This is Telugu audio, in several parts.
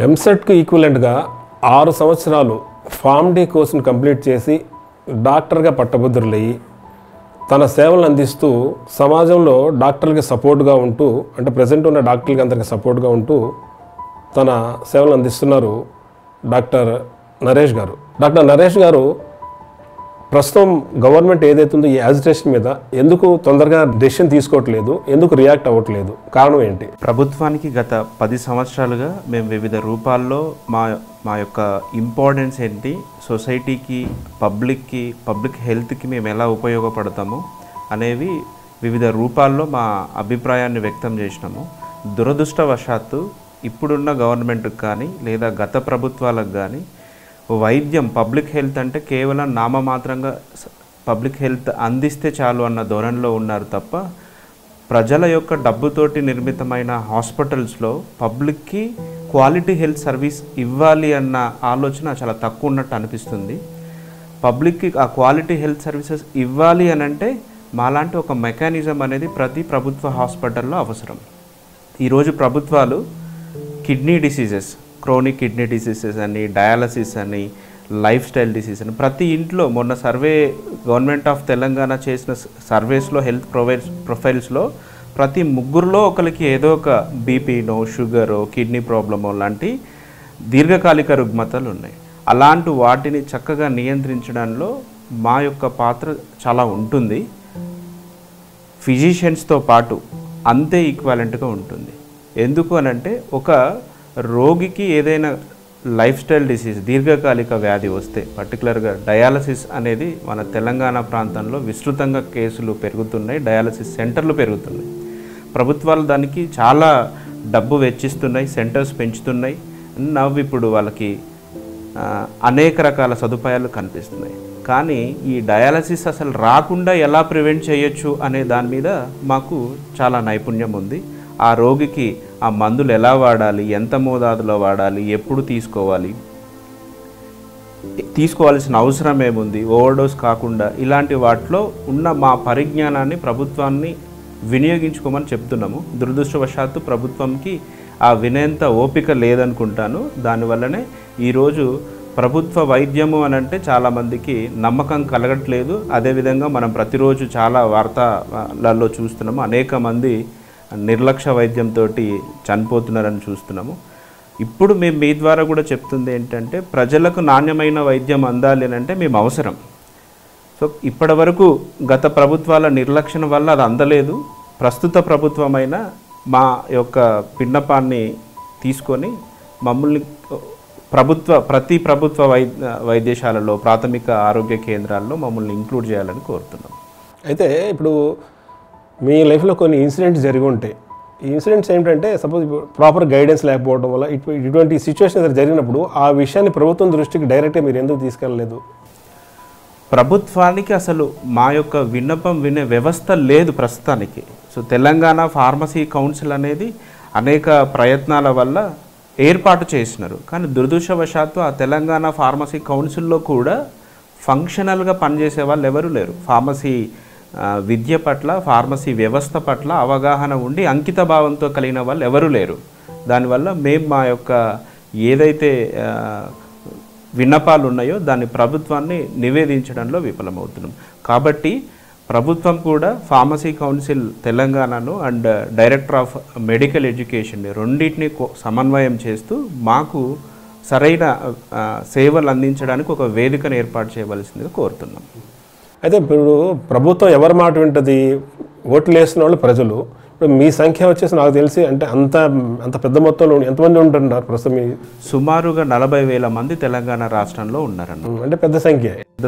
ఎంసెట్కు ఈక్వలెంట్గా 6 సంవత్సరాలు ఫార్మ్ డి కోర్సును కంప్లీట్ చేసి డాక్టర్గా పట్టభద్రులయ్యి తన సేవలను అందిస్తూ సమాజంలో డాక్టర్లకి సపోర్ట్గా ఉంటూ, అంటే ప్రజెంట్ ఉన్న డాక్టర్లకి అందరికీ సపోర్ట్గా ఉంటూ తన సేవలు అందిస్తున్నారు డాక్టర్ నరేష్ గారు. డాక్టర్ నరేష్ గారు ప్రస్తుతం గవర్నమెంట్ ఏదైతే ఉందో ఈ యాజిటేషన్ మీద ఎందుకు తొందరగా డెసిషన్ తీసుకోవట్లేదు, ఎందుకు రియాక్ట్ అవ్వట్లేదు, కారణం ఏంటి? ప్రభుత్వానికి గత 10 సంవత్సరాలుగా మేము వివిధ రూపాల్లో మా యొక్క ఇంపార్టెన్స్ ఏంటి, సొసైటీకి, పబ్లిక్ హెల్త్కి మేము ఎలా ఉపయోగపడతాము అనేవి వివిధ రూపాల్లో మా అభిప్రాయాన్ని వ్యక్తం చేసినాము. దురదృష్టవశాత్తు ఇప్పుడున్న గవర్నమెంట్కి కానీ లేదా గత ప్రభుత్వాలకు కానీ వైద్యం, పబ్లిక్ హెల్త్ అంటే కేవలం నామమాత్రంగా పబ్లిక్ హెల్త్ అందిస్తే చాలు అన్న ధోరణిలో ఉన్నారు తప్ప ప్రజల యొక్క డబ్బుతోటి నిర్మితమైన హాస్పిటల్స్లో పబ్లిక్కి క్వాలిటీ హెల్త్ సర్వీస్ ఇవ్వాలి అన్న ఆలోచన చాలా తక్కువ ఉన్నట్టు అనిపిస్తుంది. పబ్లిక్కి ఆ క్వాలిటీ హెల్త్ సర్వీసెస్ ఇవ్వాలి అని అంటే మాలాంటి ఒక మెకానిజం అనేది ప్రతి ప్రభుత్వ హాస్పిటల్లో అవసరం. ఈరోజు ప్రభుత్వాలు kidney diseases, chronic kidney diseases అని, డయాలసిస్ అని, లైఫ్ స్టైల్ డిసీజ్ అని ప్రతి ఇంట్లో మొన్న సర్వే గవర్నమెంట్ ఆఫ్ తెలంగాణ చేసిన సర్వేస్లో హెల్త్ ప్రొఫైల్స్లో ప్రతి ముగ్గురులో ఒకరికి ఏదో ఒక బీపీనో, షుగరో, కిడ్నీ ప్రాబ్లమో లాంటి దీర్ఘకాలిక రుగ్మతలు ఉన్నాయి. అలాంటి వాటిని చక్కగా నియంత్రించడంలో మా యొక్క పాత్ర చాలా ఉంటుంది. ఫిజిషియన్స్తో పాటు అంతే ఈక్వాలెంట్గా ఉంటుంది. ఎందుకు అనంటే ఒక రోగికి ఏదైనా లైఫ్ స్టైల్ డిసీజ్, దీర్ఘకాలిక వ్యాధి వస్తే, పర్టికులర్గా డయాలసిస్ అనేది మన తెలంగాణ ప్రాంతంలో విస్తృతంగా కేసులు పెరుగుతున్నాయి, డయాలసిస్ సెంటర్లు పెరుగుతున్నాయి. ప్రభుత్వాలు దానికి చాలా డబ్బు వెచ్చిస్తున్నాయి, సెంటర్స్ పెంచుతున్నాయి. ఇప్పుడు వాళ్ళకి అనేక రకాల సదుపాయాలు కనిపిస్తున్నాయి. కానీ ఈ డయాలసిస్ అసలు రాకుండా ఎలా ప్రివెంట్ చేయొచ్చు అనే దాని మీద మాకు చాలా నైపుణ్యం ఉంది. ఆ రోగికి ఆ మందులు ఎలా వాడాలి, ఎంత మోతాదులో వాడాలి, ఎప్పుడు తీసుకోవాలి, తీసుకోవాల్సిన అవసరం ఏముంది, ఓవర్డోస్ కాకుండా ఇలాంటి వాటిలో ఉన్న మా పరిజ్ఞానాన్ని ప్రభుత్వాన్ని వినియోగించుకోమని చెప్తున్నాము. దురదృష్టవశాత్తు ప్రభుత్వంకి ఆ వినేంత ఓపిక లేదనుకుంటాను. దానివల్లనే ఈరోజు ప్రభుత్వ వైద్యము అని అంటే చాలామందికి నమ్మకం కలగట్లేదు. అదేవిధంగా మనం ప్రతిరోజు చాలా వార్తలలో చూస్తున్నాము, అనేక మంది నిర్లక్ష్య వైద్యంతో చనిపోతున్నారని చూస్తున్నాము. ఇప్పుడు మేము మీ ద్వారా కూడా చెప్తుంది ఏంటంటే ప్రజలకు నాణ్యమైన వైద్యం అందాలి అని అంటే మేము అవసరం. సో ఇప్పటి వరకు గత ప్రభుత్వాల నిర్లక్ష్యం వల్ల అది అందలేదు. ప్రస్తుత ప్రభుత్వమైన మా యొక్క విన్నపాన్ని తీసుకొని మమ్మల్ని ప్రతి ప్రభుత్వ వైద్యశాలలో, ప్రాథమిక ఆరోగ్య కేంద్రాల్లో మమ్మల్ని ఇంక్లూడ్ చేయాలని కోరుతున్నాం. అయితే ఇప్పుడు మీ లైఫ్లో కొన్ని ఇన్సిడెంట్స్ జరిగి ఉంటాయి. ఈ ఇన్సిడెంట్స్ ఏంటంటే సపోజ్ ప్రాపర్ గైడెన్స్ లేకపోవడం వల్ల ఇటువంటి సిచ్యువేషన్ జరిగినప్పుడు ఆ విషయాన్ని ప్రభుత్వం దృష్టికి డైరెక్ట్గా మీరు ఎందుకు తీసుకెళ్ళలేదు? ప్రభుత్వానికి అసలు మా యొక్క విన్నపం వినే వ్యవస్థ లేదు ప్రస్తుతానికి. సో తెలంగాణ ఫార్మసీ కౌన్సిల్ అనేది అనేక ప్రయత్నాల వల్ల ఏర్పాటు చేసినారు. కానీ దురదృష్టవశాత్తు ఆ తెలంగాణ ఫార్మసీ కౌన్సిల్లో కూడా ఫంక్షనల్గా పనిచేసే వాళ్ళు ఎవరూ లేరు. ఫార్మసీ విద్య పట్ల, ఫార్మసీ వ్యవస్థ పట్ల అవగాహన ఉండి అంకిత భావంతో కలిగిన వాళ్ళు ఎవరూ లేరు. దానివల్ల మేము మా యొక్క ఏదైతే విన్నపాలు ఉన్నాయో దాన్ని ప్రభుత్వాన్ని నివేదించడంలో విఫలమవుతున్నాం. కాబట్టి ప్రభుత్వం కూడా ఫార్మసీ కౌన్సిల్ తెలంగాణను and director of medical education రెండింటిని సమన్వయం చేస్తూ మాకు సరైన సేవలు అందించడానికి ఒక వేదికను ఏర్పాటు చేయవలసిందిగా కోరుతున్నాం. అయితే ఇప్పుడు ప్రభుత్వం ఎవరి మాట వింటుంది? ఓట్లు వేసిన వాళ్ళు ప్రజలు. ఇప్పుడు మీ సంఖ్య వచ్చేసి నాకు తెలిసి అంటే అంత పెద్ద మొత్తంలో ఎంతమంది ఉంటున్నారు ప్రస్తుతం? సుమారుగా 40,000 మంది తెలంగాణ రాష్ట్రంలో ఉన్నారన్న. అంటే పెద్ద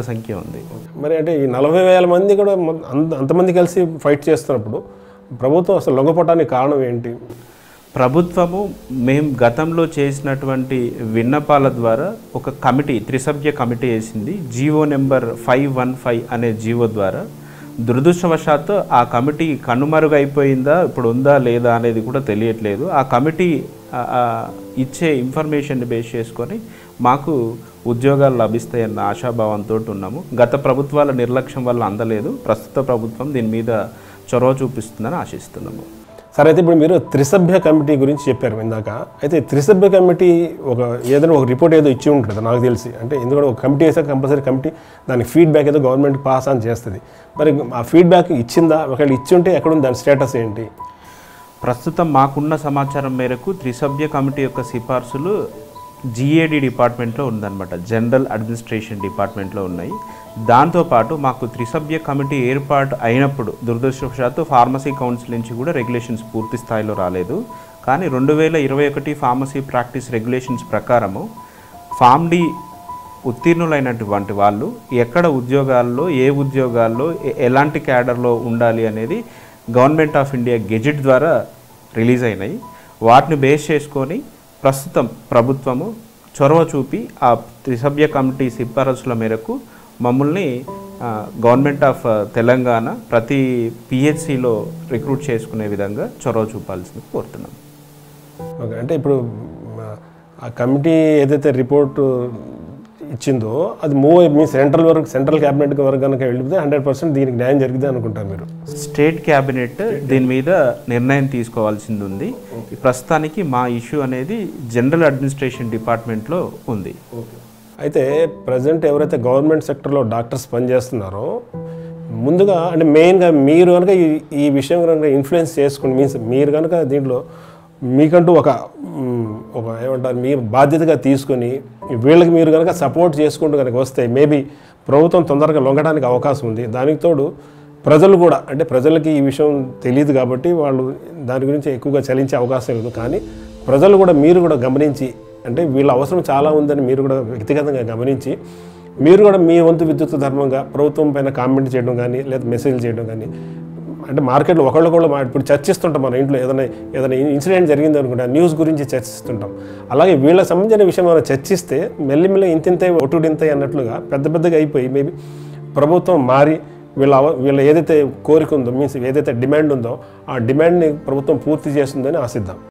సంఖ్య ఉంది. మరి అంటే ఈ 40,000 మంది కూడా అంతమంది కలిసి ఫైట్ చేస్తున్నప్పుడు ప్రభుత్వం అసలు లొంగపోవడానికి కారణం ఏంటి? ప్రభుత్వము మేము గతంలో చేసినటువంటి విన్నపాల ద్వారా ఒక కమిటీ, త్రిసభ్య కమిటీ వేసింది. జీవో నెంబర్ 515 అనే జీవో ద్వారా. దురదృష్టవశాత్తు ఆ కమిటీ కనుమరుగైపోయిందా, ఇప్పుడు ఉందా లేదా అనేది కూడా తెలియట్లేదు. ఆ కమిటీ ఇచ్చే ఇన్ఫర్మేషన్ని బేస్ చేసుకొని మాకు ఉద్యోగాలు లభిస్తాయన్న ఆశాభావంతో ఉన్నాము. గత ప్రభుత్వాల నిర్లక్ష్యం వల్ల అందలేదు. ప్రస్తుత ప్రభుత్వం దీని మీద చొరవ చూపిస్తుందని ఆశిస్తున్నాము. సరే, అయితే ఇప్పుడు మీరు త్రిసభ్య కమిటీ గురించి చెప్పారు ఇందాక. అయితే త్రిసభ్య కమిటీ ఏదైనా ఒక రిపోర్ట్ ఏదో ఇచ్చి ఉంటుంది నాకు తెలిసి. అంటే ఎందుకంటే ఒక కమిటీ వేసాక కంపల్సరీ కమిటీ దానికి ఫీడ్బ్యాక్ ఏదో గవర్నమెంట్కి పాస్ ఆన్ చేస్తుంది. మరి ఆ ఫీడ్బ్యాక్ ఇచ్చిందా? ఒకవేళ ఇచ్చి ఉంటే ఎక్కడుంది, దాని స్టేటస్ ఏంటి? ప్రస్తుతం మాకున్న సమాచారం మేరకు త్రిసభ్య కమిటీ యొక్క సిఫార్సులు జిఏడి డిపార్ట్మెంట్లో ఉందన్నమాట, జనరల్ అడ్మినిస్ట్రేషన్ డిపార్ట్మెంట్లో ఉన్నాయి. దాంతోపాటు మాకు త్రిసభ్య కమిటీ ఏర్పాటు అయినప్పుడు దురదృష్టవశాత్తు ఫార్మసీ కౌన్సిల్ నుంచి కూడా రెగ్యులేషన్స్ పూర్తి స్థాయిలో రాలేదు. కానీ 2021 ఫార్మసీ ప్రాక్టీస్ రెగ్యులేషన్స్ ప్రకారము ఫార్మ్ డి ఉత్తీర్ణులైనటువంటి వాళ్ళు ఎక్కడ ఉద్యోగాల్లో, ఏ ఉద్యోగాల్లో, ఎలాంటి క్యాడర్లో ఉండాలి అనేది గవర్నమెంట్ ఆఫ్ ఇండియా గెజెట్ ద్వారా రిలీజ్ అయినాయి. వాటిని బేస్ చేసుకొని ప్రస్తుతం ప్రభుత్వము చొరవ చూపి ఆ త్రిసభ్య కమిటీ సిఫారసుల మేరకు మమ్మల్ని గవర్నమెంట్ ఆఫ్ తెలంగాణ ప్రతి పిహెచ్సిలో రిక్రూట్ చేసుకునే విధంగా చొరవ చూపాల్సింది కోరుతున్నాం. ఓకే, అంటే ఇప్పుడు ఆ కమిటీ ఏదైతే రిపోర్టు ఇచ్చిందో అది మీ సెంట్రల్ క్యాబినెట్ వరకు కనుక వెళ్తే 100% దీనికి న్యాయం జరిగింది అనుకుంటారు మీరు? స్టేట్ క్యాబినెట్ దీని మీద నిర్ణయం తీసుకోవాల్సింది ఉంది. ప్రస్తుతానికి మా ఇష్యూ అనేది జనరల్ అడ్మినిస్ట్రేషన్ డిపార్ట్మెంట్లో ఉంది. అయితే ప్రజెంట్ ఎవరైతే గవర్నమెంట్ సెక్టర్లో డాక్టర్స్ పనిచేస్తున్నారో ముందుగా అంటే మెయిన్గా మీరు కనుక ఈ విషయం కనుక ఇన్ఫ్లుయెన్స్ చేసుకుని మీరు కనుక దీంట్లో మీకంటూ ఒక ఏమంటారు మీ బాధ్యతగా తీసుకొని వీళ్ళకి మీరు కనుక సపోర్ట్ చేసుకుంటూ కనుక వస్తే మేబీ ప్రభుత్వం తొందరగా లొంగడానికి అవకాశం ఉంది. దానికి తోడు ప్రజలు కూడా, అంటే ప్రజలకి ఈ విషయం తెలియదు కాబట్టి వాళ్ళు దాని గురించి ఎక్కువగా చలించే అవకాశం లేదు. కానీ ప్రజలు కూడా మీరు కూడా గమనించి, అంటే వీళ్ళ అవసరం చాలా ఉందని మీరు కూడా వ్యక్తిగతంగా గమనించి మీరు కూడా మీ వంతు విద్యుత్ ధర్మంగా ప్రభుత్వం పైన కామెంట్ చేయడం కానీ లేదా మెసేజ్ చేయడం కానీ, అంటే మార్కెట్లో ఒకళ్ళొకళ్ళు ఇప్పుడు చర్చిస్తుంటాం. మన ఇంట్లో ఏదైనా ఇన్సిడెంట్ జరిగింది అనుకుంటే న్యూస్ గురించి చర్చిస్తుంటాం. అలాగే వీళ్ళకి సంబంధించిన విషయం మనం చర్చిస్తే మెల్లిమెల్లి ఇంతింతే ఒట్టుడింతే అన్నట్లుగా పెద్దగా అయిపోయి మేబీ ప్రభుత్వం మారి వీళ్ళ ఏదైతే కోరిక ఉందో, మీన్స్ ఏదైతే డిమాండ్ ఉందో ఆ డిమాండ్ని ప్రభుత్వం పూర్తి చేస్తుందని ఆశిద్దాం.